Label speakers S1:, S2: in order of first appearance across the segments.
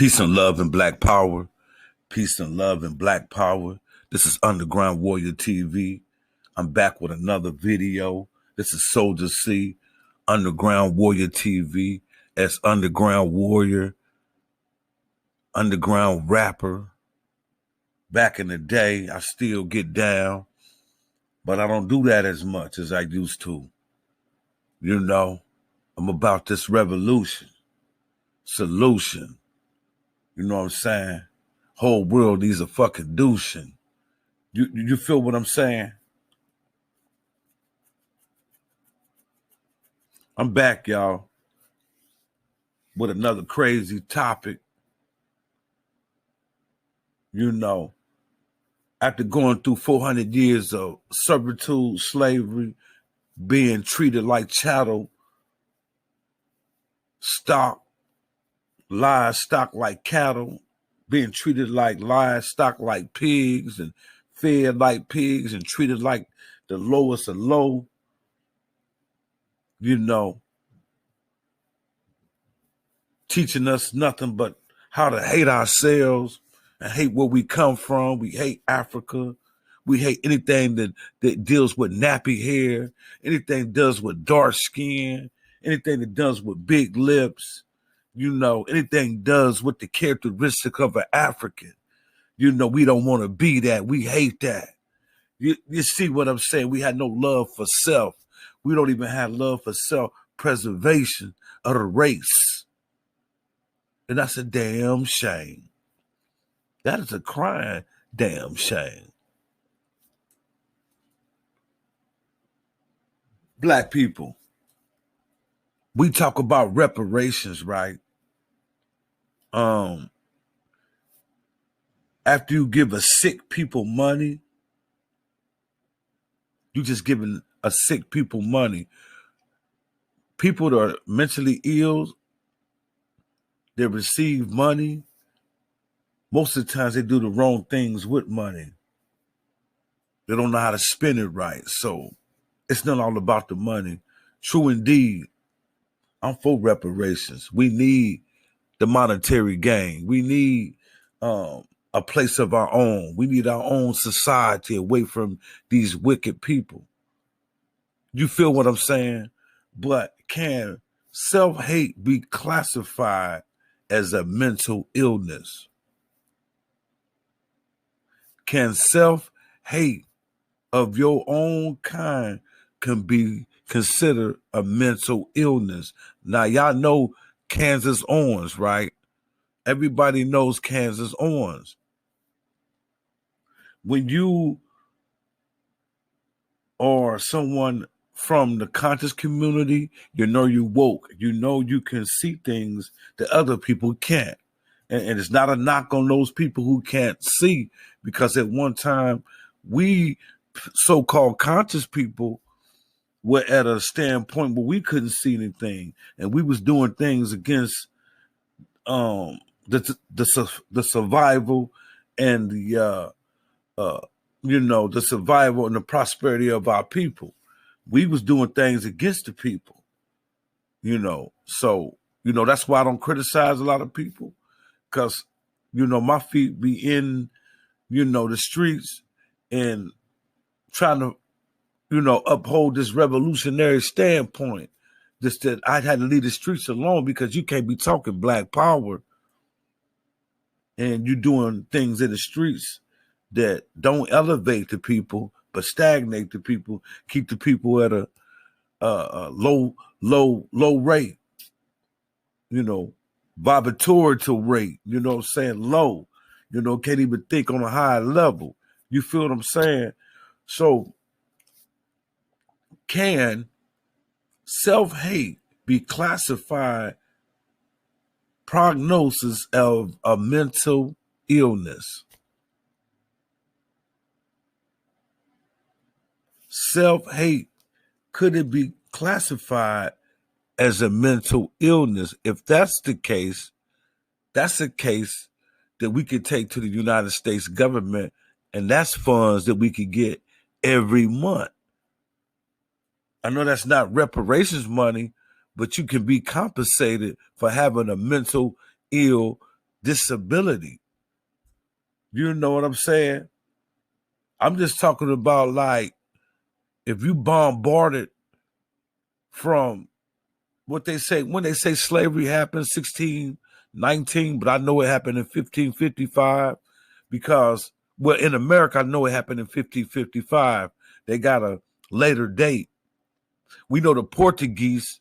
S1: Peace and love and black power. Peace and love and black power. This is Underground Warrior TV. I'm back with another video. This is Soldier C, Underground Warrior TV. As Underground Warrior, underground rapper. Back in the day, I still get down, but I don't do that as much as I used to. You know, I'm about this revolution, solution. You know what I'm saying? Whole world needs a fucking douching. You feel what I'm saying? I'm back, y'all, with another crazy topic. You know, after going through 400 years of servitude, slavery, being treated like chattel, livestock like cattle, being treated like livestock like pigs and fed like pigs and treated like the lowest of low, you know, teaching us nothing but how to hate ourselves and hate where we come from. We hate Africa. We hate anything that deals with nappy hair, anything that does with dark skin, anything that does with big lips, you know, anything does with the characteristic of an African. You know, we don't want to be that. We hate that. You see what I'm saying? We had no love for self. We don't even have love for self-preservation of the race. And that's a damn shame. That is a crying damn shame. Black people, we talk about reparations, right? After you give a sick people money, you just giving a sick people money. People that are mentally ill, they receive money. Most of the times they do the wrong things with money. They don't know how to spend it right. So it's not all about the money. True indeed, I'm for reparations. We need the monetary gain. We need a place of our own. We need our own society away from these wicked people. You feel what I'm saying? But can self-hate be classified as a mental illness? Can self-hate of your own kind can be considered a mental illness? Now, y'all know Kansas Orange, right? Everybody knows Kansas Orange. When you are someone from the conscious community, you know you woke. You know you can see things that other people can't. And it's not a knock on those people who can't see, because at one time, we so-called conscious people were at a standpoint where we couldn't see anything. And we was doing things against the survival and the the survival and the prosperity of our people. We was doing things against the people, So, that's why I don't criticize a lot of people, because, my feet be in, the streets and trying to, uphold this revolutionary standpoint. Just that I had to leave the streets alone, because you can't be talking black power and you doing things in the streets that don't elevate the people, but stagnate the people, keep the people at a low rate, vibratorial rate, low, can't even think on a high level. You feel what I'm saying? So can self-hate be classified prognosis of a mental illness? Self-hate, could it be classified as a mental illness? If that's the case, that's a case that we could take to the United States government, and that's funds that we could get every month. I know that's not reparations money, but you can be compensated for having a mental ill disability. You know what I'm saying? I'm just talking about, like, if you bombarded from what they say, when they say slavery happened 1619, but I know it happened in 1555 because, well, in America, I know it happened in 1555. They got a later date. We know the Portuguese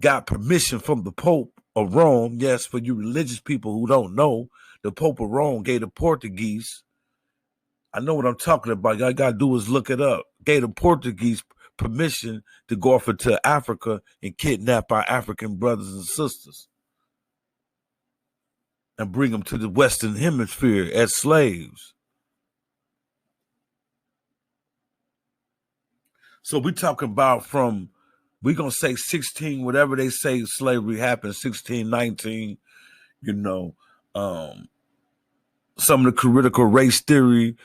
S1: got permission from the Pope of Rome. Yes, for you religious people who don't know, the Pope of Rome gave the Portuguese, I know what I'm talking about. All you got to do is look it up. Gave the Portuguese permission to go off into Africa and kidnap our African brothers and sisters and bring them to the Western Hemisphere as slaves. So we talking about from, we going to say 16, whatever they say slavery happened, 1619, you know, some of the critical race theory,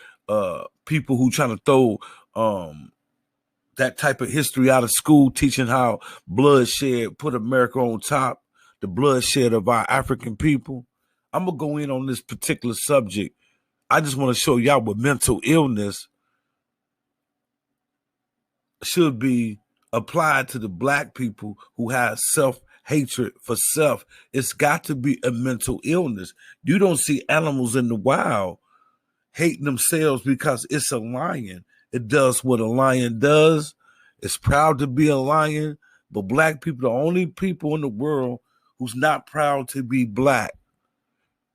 S1: people who trying to throw that type of history out of school, teaching how bloodshed put America on top, the bloodshed of our African people. I'm going to go in on this particular subject. I just want to show y'all what mental illness should be applied to the black people who have self-hatred for self. It's got to be a mental illness. You don't see animals in the wild hating themselves because it's a lion. It does what a lion does. It's proud to be a lion. But black people, the only people in the world who's not proud to be black.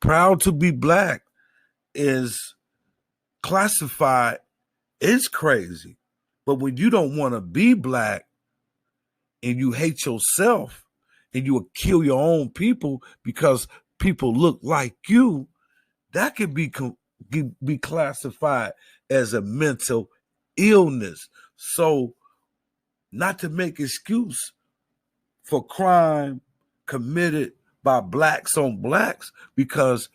S1: Proud to be black is classified. It's crazy. But when you don't want to be black and you hate yourself and you will kill your own people because people look like you, that could be classified as a mental illness. So, not to make excuse for crime committed by blacks on blacks, because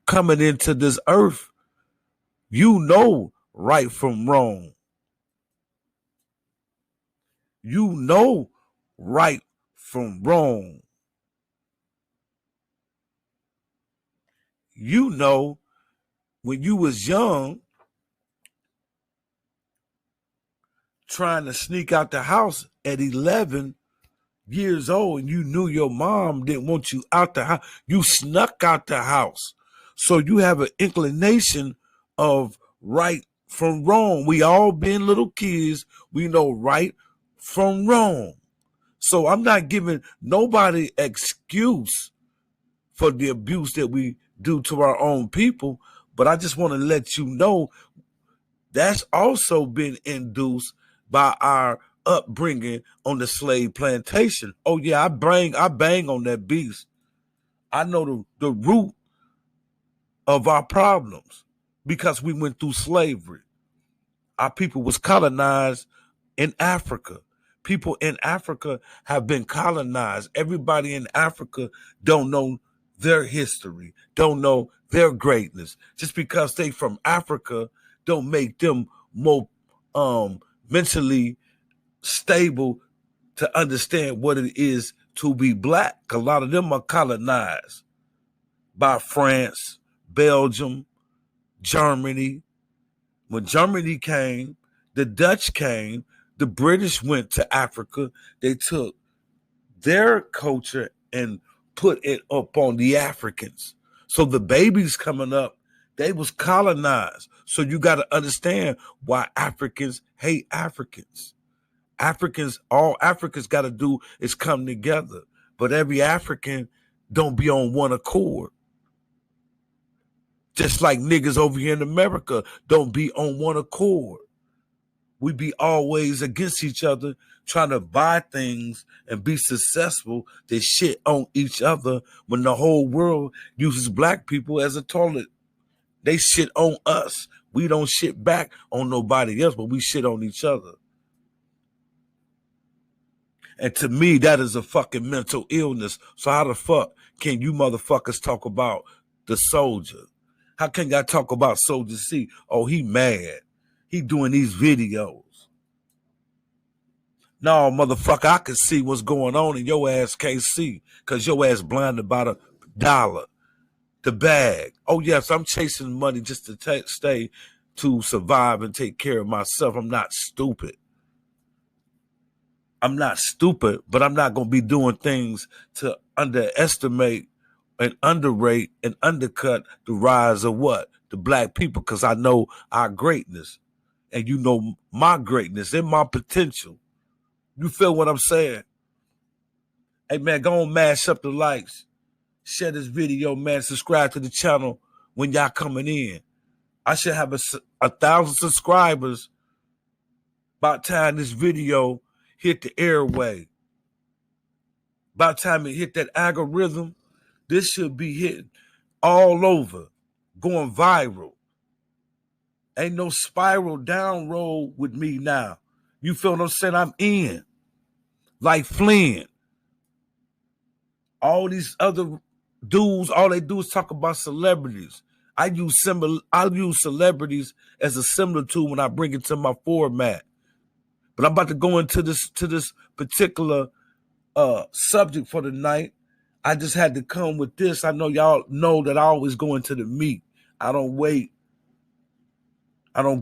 S1: coming into this earth, you know right from wrong. You know right from wrong. You know when you was young, trying to sneak out the house at 11 years old, and you knew your mom didn't want you out the house. You snuck out the house. So you have an inclination of right from wrong. We all been little kids. We know right from wrong. So I'm not giving nobody excuse for the abuse that we do to our own people, but I just want to let you know that's also been induced by our upbringing on the slave plantation. Oh yeah, I bang on that beast. I know the root of our problems because we went through slavery. Our people was colonized in Africa. People in Africa have been colonized. Everybody in Africa don't know their history, don't know their greatness. Just because they from Africa don't make them more mentally stable to understand what it is to be black. A lot of them are colonized by France, Belgium, Germany. When Germany came, the Dutch came, the British went to Africa. They took their culture and put it up on the Africans. So the babies coming up, they was colonized. So you got to understand why Africans hate Africans. All Africans got to do is come together. But every African don't be on one accord. Just like niggas over here in America don't be on one accord. We be always against each other, trying to buy things and be successful. They shit on each other when the whole world uses black people as a toilet. They shit on us. We don't shit back on nobody else, but we shit on each other. And to me, that is a fucking mental illness. So how the fuck can you motherfuckers talk about the soldier? How can y'all talk about Soldier C? Oh, he mad. He doing these videos. No, motherfucker, I can see what's going on and your ass can't see because your ass blinded by the dollar. the bag. Oh, yes, I'm chasing money just to stay, to survive and take care of myself. I'm not stupid. I'm not stupid, but I'm not going to be doing things to underestimate and underrate and undercut the rise of what? The black people, because I know our greatness. And you know my greatness and my potential. You feel what I'm saying? Hey, man, go on, mash up the likes. Share this video, man. Subscribe to the channel when y'all coming in. I should have 1,000 subscribers by the time this video hit the airway. By the time it hit that algorithm, this should be hitting all over, going viral. Ain't no spiral down road with me now. You feel what I'm saying? I'm in. Like Flynn. All these other dudes, all they do is talk about celebrities. I use celebrities as a similar tool when I bring it to my format. But I'm about to go into this particular subject for the night. I just had to come with this. I know y'all know that I always go into the meat. I don't wait. I don't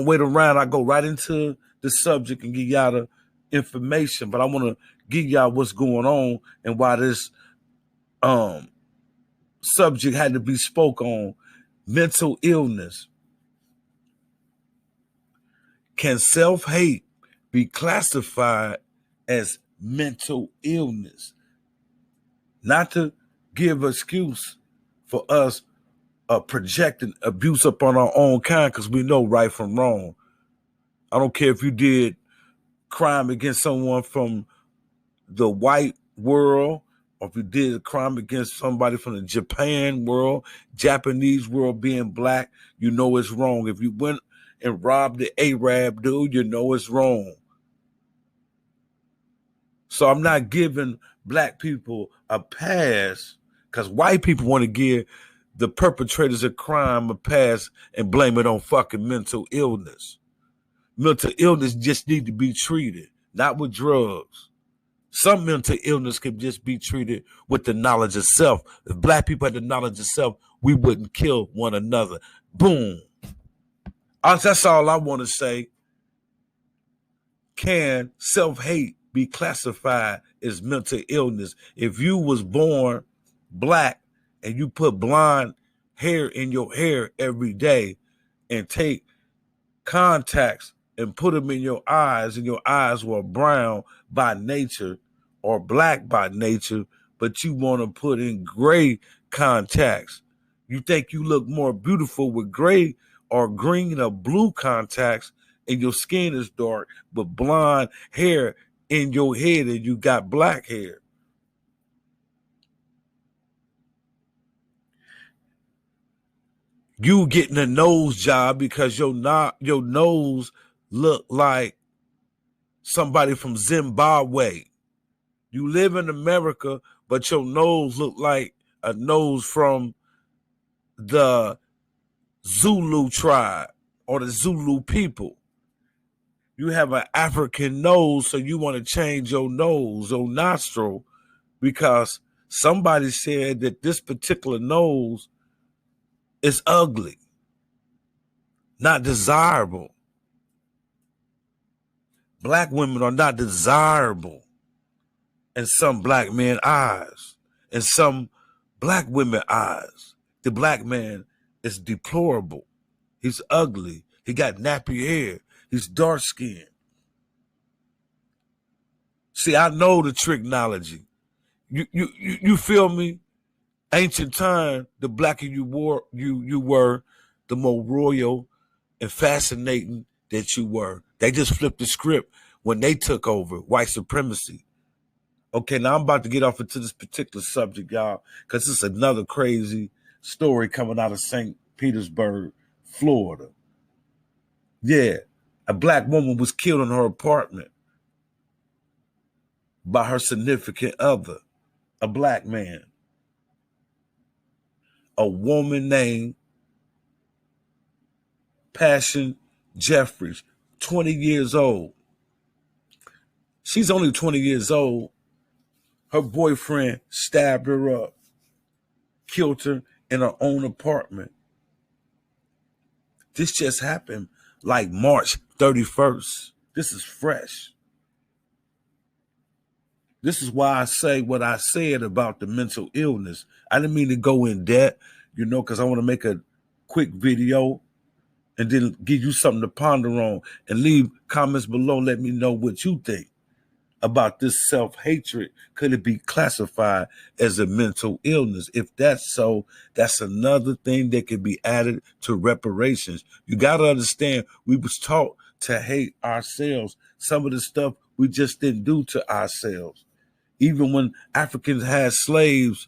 S1: wait around. I go right into the subject and give y'all the information. But I want to give y'all what's going on and why this subject had to be spoke on. Mental illness. Can self-hate be classified as mental illness? Not to give excuse for us projecting abuse upon our own kind, because we know right from wrong. I don't care if you did crime against someone from the white world, or if you did a crime against somebody from the Japan world, Japanese world, being black, you know it's wrong. If you went and robbed the Arab dude, you know it's wrong. So I'm not giving black people a pass, because white people want to give the perpetrators of crime a pass and blame it on fucking mental illness. Mental illness just need to be treated, not with drugs. Some mental illness can just be treated with the knowledge of self. If black people had the knowledge of self, we wouldn't kill one another. Boom. That's all I want to say. Can self-hate be classified as mental illness? If you was born black and you put blonde hair in your hair every day and take contacts and put them in your eyes, and your eyes were brown by nature or black by nature, but you want to put in gray contacts. You think you look more beautiful with gray or green or blue contacts, and your skin is dark, but blonde hair in your head and you got black hair. You getting a nose job because your nose look like somebody from Zimbabwe. You live in America, but your nose look like a nose from the Zulu tribe or the Zulu people. You have an African nose, so you want to change your nose or nostril because somebody said that this particular nose is ugly, not desirable. Black women are not desirable in some black men's eyes, in some black women's eyes. The black man is deplorable. He's ugly. He got nappy hair. He's dark skinned. See, I know the tricknology. You feel me? Ancient time, the blacker you were, the more royal and fascinating that you were. They just flipped the script when they took over white supremacy. Okay, now I'm about to get off into this particular subject, y'all, because it's another crazy story coming out of St. Petersburg, Florida. Yeah, a black woman was killed in her apartment by her significant other, a black man. A woman named Passion Jeffries, 20 years old. She's only 20 years old. Her boyfriend stabbed her up. killed her in her own apartment. This just happened like March 31st. This is fresh. This is why I say what I said about the mental illness. I didn't mean to go in depth, because I want to make a quick video and then give you something to ponder on, and leave comments below. Let me know what you think about this self-hatred. Could it be classified as a mental illness? If that's so, that's another thing that could be added to reparations. You got to understand, we was taught to hate ourselves. Some of the stuff we just didn't do to ourselves. Even when Africans had slaves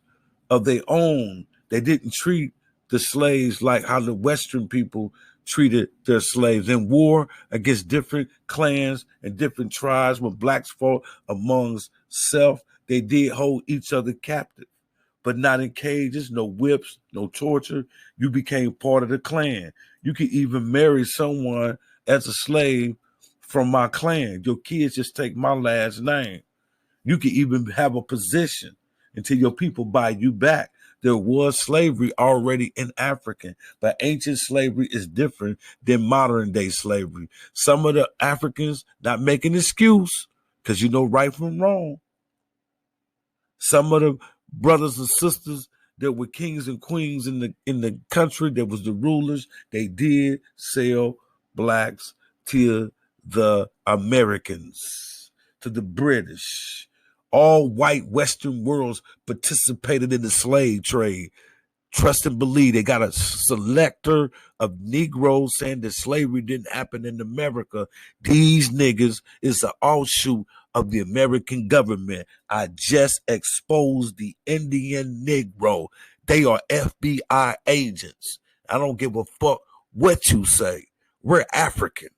S1: of their own, they didn't treat the slaves like how the Western people treated their slaves. In war against different clans and different tribes, when blacks fought amongst self, they did hold each other captive, but not in cages, no whips, no torture. You became part of the clan. You could even marry someone as a slave from my clan. Your kids just take my last name. You could even have a position until your people buy you back. There was slavery already in Africa, but ancient slavery is different than modern day slavery. Some of the Africans, not making an excuse, because right from wrong. Some of the brothers and sisters that were kings and queens in the country, that was the rulers, they did sell blacks to the Americans, to the British. All white Western worlds participated in the slave trade. Trust and believe. They got a selector of Negroes saying that slavery didn't happen in America. These niggas is an offshoot of the American government. I just exposed the Indian Negro. They are FBI agents. I don't give a fuck what you say. We're African.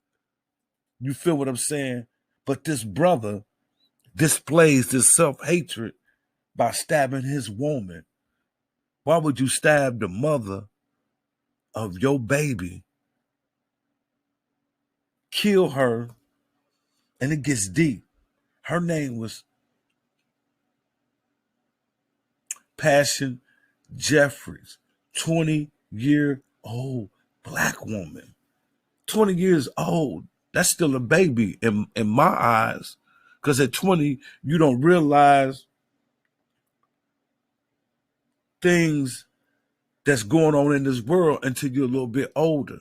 S1: You feel what I'm saying? But this brother displays this self-hatred by stabbing his woman. Why would you stab the mother of your baby? Kill her, and it gets deep. Her name was Passion Jeffries, 20-year-old black woman. 20 years old. That's still a baby in my eyes. Because at 20, you don't realize things that's going on in this world until you're a little bit older.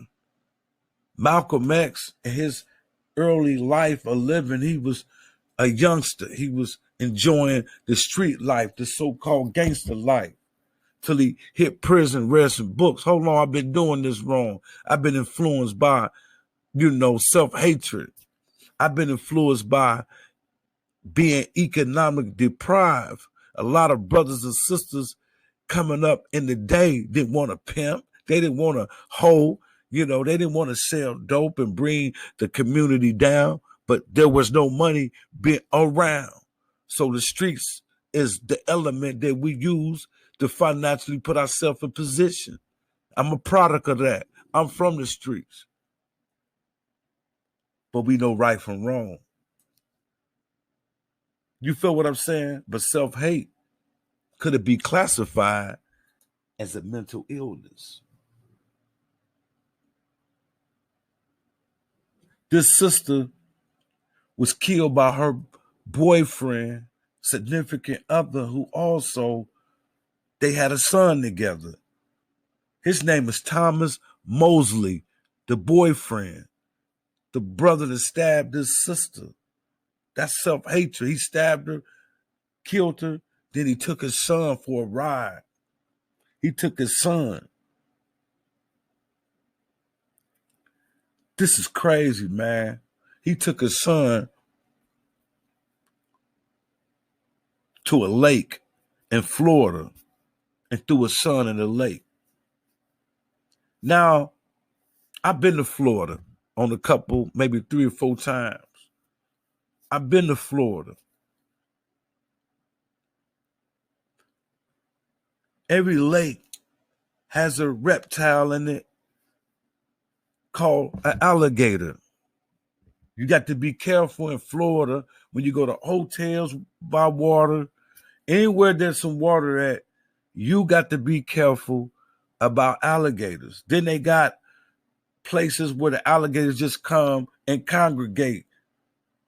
S1: Malcolm X, in his early life of living, he was a youngster. He was enjoying the street life, the so-called gangster life, till he hit prison, read some books. Hold on, I've been doing this wrong. I've been influenced by, self-hatred. I've been influenced by being economic deprived. A lot of brothers and sisters coming up in the day didn't want to pimp. They didn't want to hoe. They didn't want to sell dope and bring the community down, but there was no money being around. So the streets is the element that we use to financially put ourselves in position. I'm a product of that. I'm from the streets. But we know right from wrong. You feel what I'm saying? But self-hate, could it be classified as a mental illness? This sister was killed by her boyfriend, significant other, who also, they had a son together. His name is Thomas Mosley, the boyfriend, the brother that stabbed his sister. That's self-hatred. He stabbed her, killed her, then he took his son for a ride. He took his son. This is crazy, man. He took his son to a lake in Florida and threw his son in the lake. Now, I've been to Florida on a couple, maybe 3 or 4 times. I've been to Florida. Every lake has a reptile in it called an alligator. You got to be careful in Florida when you go to hotels by water, anywhere there's some water at. you got to be careful about alligators. Then they got places where the alligators just come and congregate,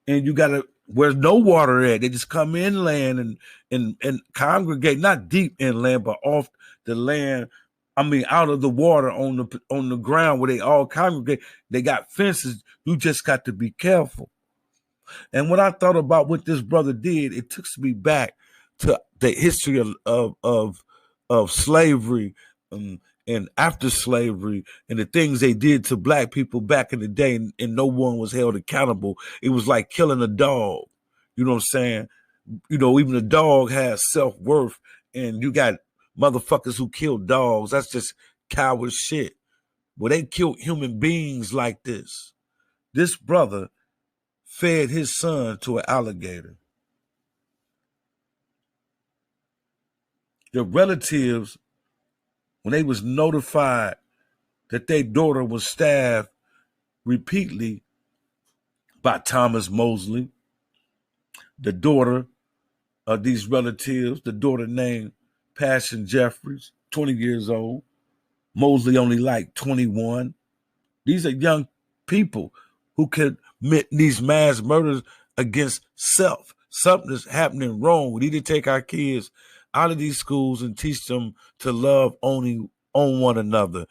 S1: and you got to where's no water at. They just come inland and congregate, not deep inland, but off the land. I mean, out of the water on the ground where they all congregate. They got fences. You just got to be careful. And when I thought about what this brother did, it took me back to the history of slavery and after slavery and the things they did to black people back in the day, and no one was held accountable. It was like killing a dog. You know what I'm saying? You know, even a dog has self-worth, and you got motherfuckers who kill dogs. That's just coward shit. Well, they killed human beings like this. This brother fed his son to an alligator. The relatives, when they was notified that their daughter was stabbed repeatedly by Thomas Mosley, the daughter of these relatives, the daughter named Passion Jeffries, 20 years old, Mosley only like 21. These are young people who commit these mass murders against self. Something is happening wrong. We need to take our kids out of these schools and teach them to love only on one another,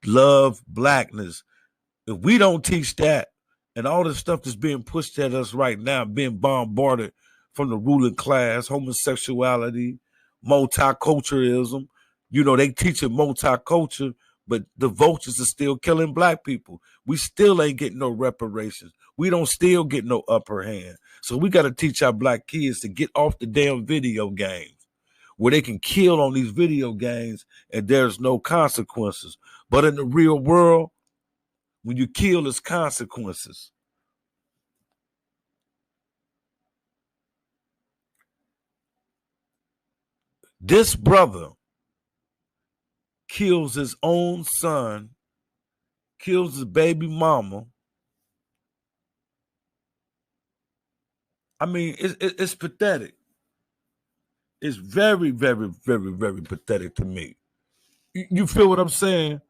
S1: love blackness. If we don't teach that, and all the stuff that's being pushed at us right now, being bombarded from the ruling class, homosexuality, multiculturalism, you know, they teaching multiculture, but the vultures are still killing black people. We still ain't getting no reparations. We don't still get no upper hand. So we got to teach our black kids to get off the damn video games where they can kill on these video games and there's no consequences. But in the real world, when you kill, there's consequences. This brother kills his own son, kills his baby mama. I mean, it's pathetic. It's very, very, very, very pathetic to me. You feel what I'm saying?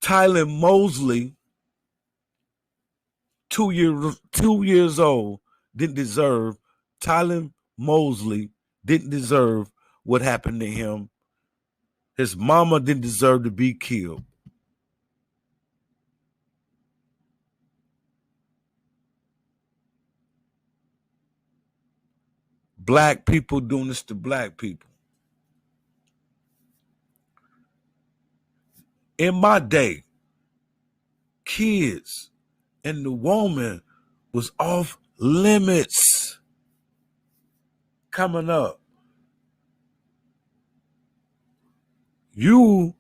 S1: Tyler Mosley, 2 years old, didn't deserve. Tyler Mosley didn't deserve what happened to him. His mama didn't deserve to be killed. Black people doing this to black people. In my day, kids and the woman was off limits coming up. You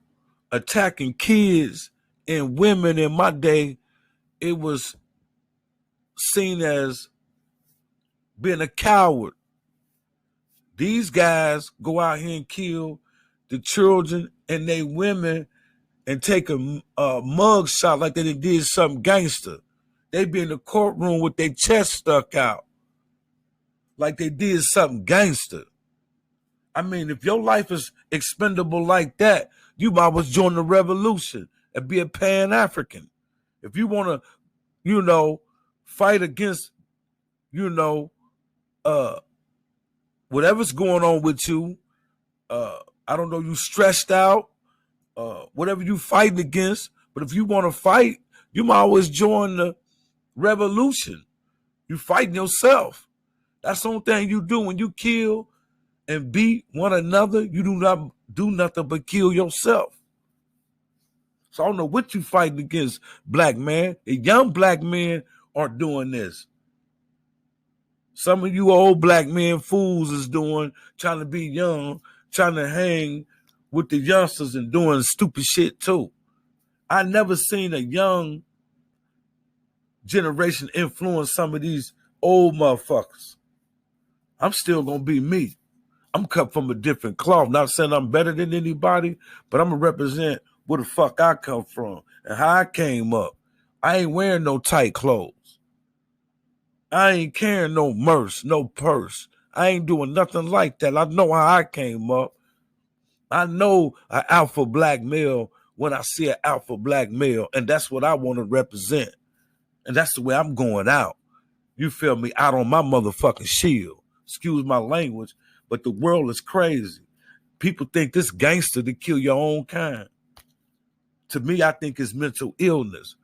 S1: attacking kids and women in my day, it was seen as being a coward. These guys go out here and kill the children and they women and take a mug shot like they did something gangster. They be in the courtroom with their chest stuck out like they did something gangster. I mean, if your life is expendable like that, you might as well join the revolution and be a Pan-African. If you want to, fight against, whatever's going on with you, I don't know, you stressed out, whatever you fighting against, but if you want to fight, you might always join the revolution. You fighting yourself. That's the only thing you do when you kill and beat one another. You do not do nothing but kill yourself. So I don't know what you fighting against, black man. The young black men aren't doing this. Some of you old black men fools is doing, trying to be young, trying to hang with the youngsters and doing stupid shit too. I never seen a young generation influence some of these old motherfuckers. I'm still gonna be me. I'm cut from a different cloth. Not saying I'm better than anybody, but I'm gonna represent where the fuck I come from and how I came up. I ain't wearing no tight clothes. I ain't carrying no merce, no purse. I ain't doing nothing like that. I know how I came up. I know an alpha black male when I see an alpha black male, and that's what I want to represent. And that's the way I'm going out. You feel me? Out on my motherfucking shield. Excuse my language, but the world is crazy. People think this gangster to kill your own kind. To me, I think it's mental illness.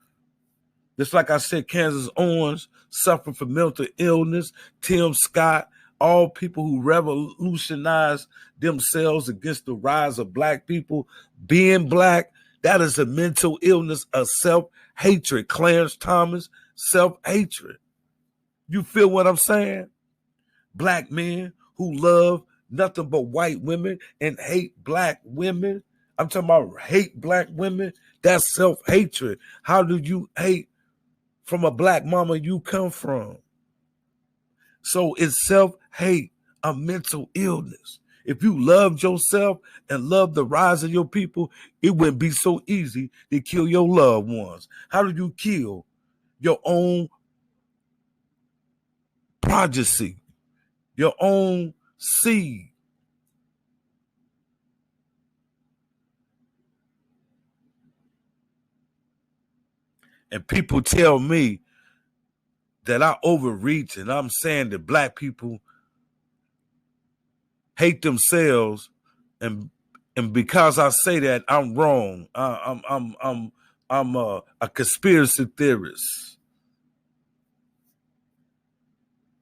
S1: Just like I said, Kansas Owens suffering from mental illness, Tim Scott, all people who revolutionized themselves against the rise of black people, being black, that is a mental illness of self-hatred. Clarence Thomas, self-hatred. You feel what I'm saying? Black men who love nothing but white women and hate black women. I'm talking about hate black women. That's self-hatred. How do you hate from a black mama you come from? So it's self-hate, a mental illness. If you loved yourself and loved the rise of your people, it wouldn't be so easy to kill your loved ones. How do you kill your own progeny, your own seed? And people tell me that I overreach, and I'm saying that black people hate themselves, and because I say that, I'm wrong. I'm a conspiracy theorist.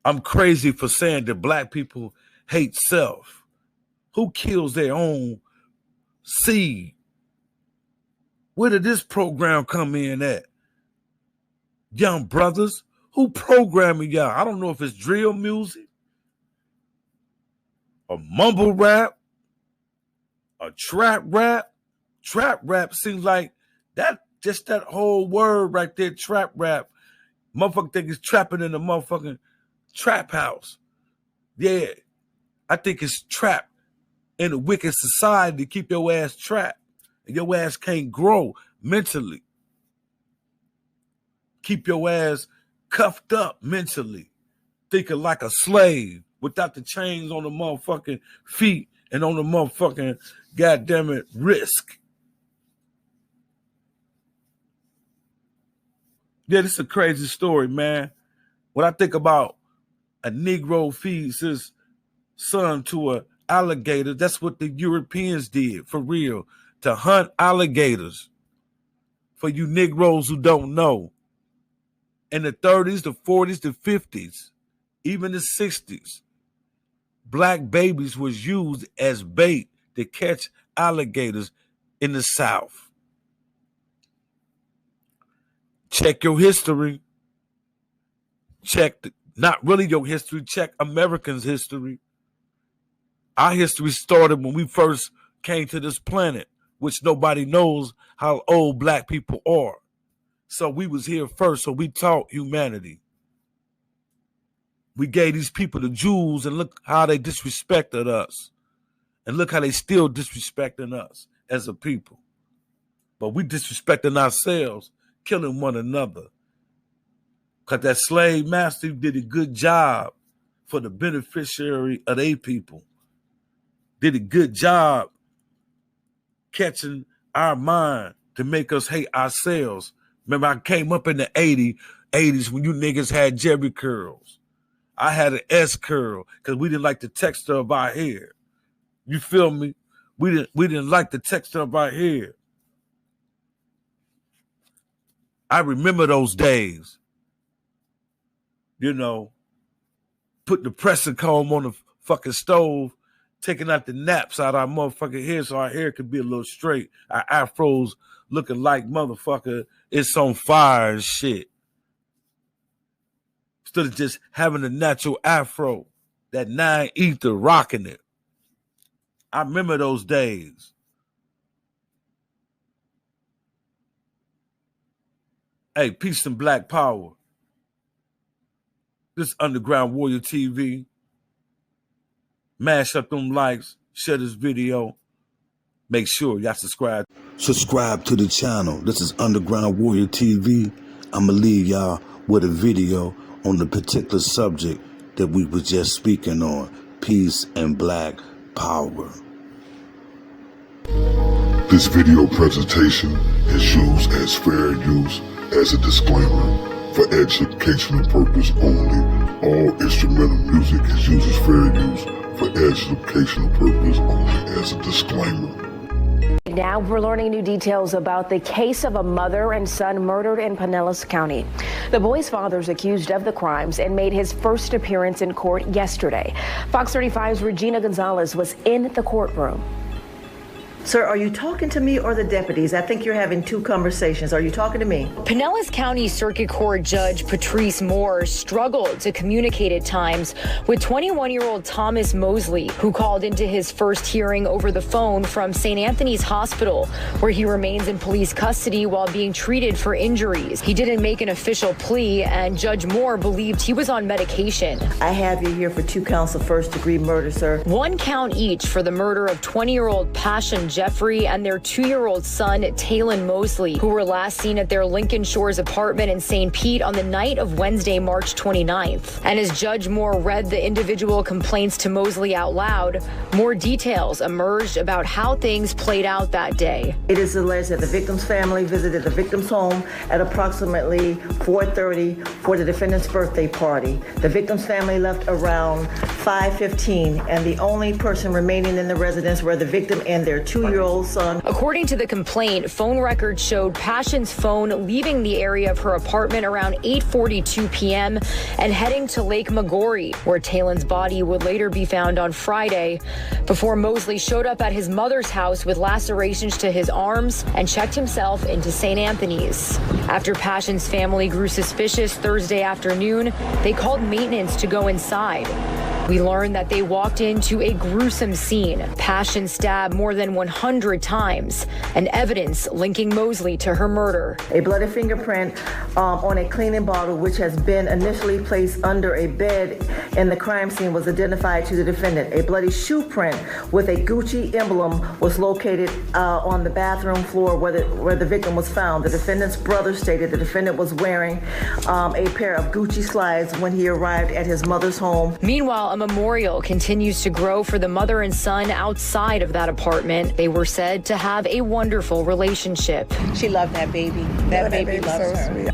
S1: I'm crazy for saying that black people hate self. Who kills their own seed? Where did this program come in at? Young brothers, who programming y'all? I don't know if it's drill music, a mumble rap, a trap rap. Trap rap seems like that, just that whole word right there, trap rap. Motherfucker think it's trapping in the motherfucking trap house. Yeah, I think it's trapped in a wicked society to keep your ass trapped. And your ass can't grow mentally. Keep your ass cuffed up mentally, thinking like a slave without the chains on the motherfucking feet and on the motherfucking goddamn it wrist. Yeah, this is a crazy story, man. When I think about a Negro feeds his son to an alligator, that's what the Europeans did, for real, to hunt alligators. For you Negroes who don't know, in the 30s, the 40s, the 50s, even the 60s, black babies was used as bait to catch alligators in the South. Check your history. Check, not really your history, check Americans' history. Our history started when we first came to this planet, which nobody knows how old black people are. So we was here first, so we taught humanity. We gave these people the jewels, and look how they disrespected us. And look how they still disrespecting us as a people. But we disrespecting ourselves, killing one another. Because that slave master did a good job for the beneficiary of their people. Did a good job catching our mind to make us hate ourselves. Remember, I came up in the 80s when you niggas had Jerry curls. I had an S curl because we didn't like the texture of our hair. You feel me? We didn't like the texture of our hair. I remember those days. You know, put the pressing comb on the fucking stove, taking out the naps out our motherfucking hair so our hair could be a little straight. Our afros looking like motherfucker, it's on fire and shit. Instead of just having a natural afro, that 9 ether rocking it. I remember those days. Hey, peace and black power. This Underground Warrior TV. Mash up them likes, share this video. Make sure y'all subscribe. Subscribe to the channel. This is Underground Warrior TV. I'ma leave y'all with a video on the particular subject that we were just speaking on, peace and black power.
S2: This video presentation is used as fair use as a disclaimer for educational purpose only. All instrumental music is used as fair use for educational purpose only as a disclaimer.
S3: Now we're learning new details about the case of a mother and son murdered in Pinellas County. The boy's father is accused of the crimes and made his first appearance in court yesterday. Fox 35's Regina Gonzalez was in the courtroom.
S4: Sir, are you talking to me or the deputies? I think you're having two conversations. Are you talking to me?
S3: Pinellas County Circuit Court Judge Patrice Moore struggled to communicate at times with 21-year-old Thomas Mosley, who called into his first hearing over the phone from St. Anthony's Hospital, where he remains in police custody while being treated for injuries. He didn't make an official plea, and Judge Moore believed he was on medication.
S4: I have you here for 2 counts of first-degree murder, sir.
S3: 1 count each for the murder of 20-year-old Passion Jeffrey and their 2-year-old son, Talon Mosley, who were last seen at their Lincoln Shores apartment in St. Pete on the night of Wednesday, March 29th. And as Judge Moore read the individual complaints to Mosley out loud, more details emerged about how things played out that day.
S4: It is alleged that the victim's family visited the victim's home at approximately 4:30 for the defendant's birthday party. The victim's family left around 5:15, and the only person remaining in the residence were the victim and their 2-year-old son.
S3: According to the complaint, phone records showed Passion's phone leaving the area of her apartment around 8:42 p.m. and heading to Lake Magori, where Talon's body would later be found on Friday, before Mosley showed up at his mother's house with lacerations to his arms and checked himself into St. Anthony's. After Passion's family grew suspicious Thursday afternoon, they called maintenance to go inside. We learned that they walked into a gruesome scene. Passion stabbed more than 100 times, and evidence linking Mosley to her murder.
S4: A bloody fingerprint on a cleaning bottle, which has been initially placed under a bed in the crime scene, was identified to the defendant. A bloody shoe print with a Gucci emblem was located on the bathroom floor where the victim was found. The defendant's brother stated the defendant was wearing a pair of Gucci slides when he arrived at his mother's home.
S3: Meanwhile, a memorial continues to grow for the mother and son outside of that apartment. They were said to have a wonderful relationship.
S5: She loved that baby. That baby loves her.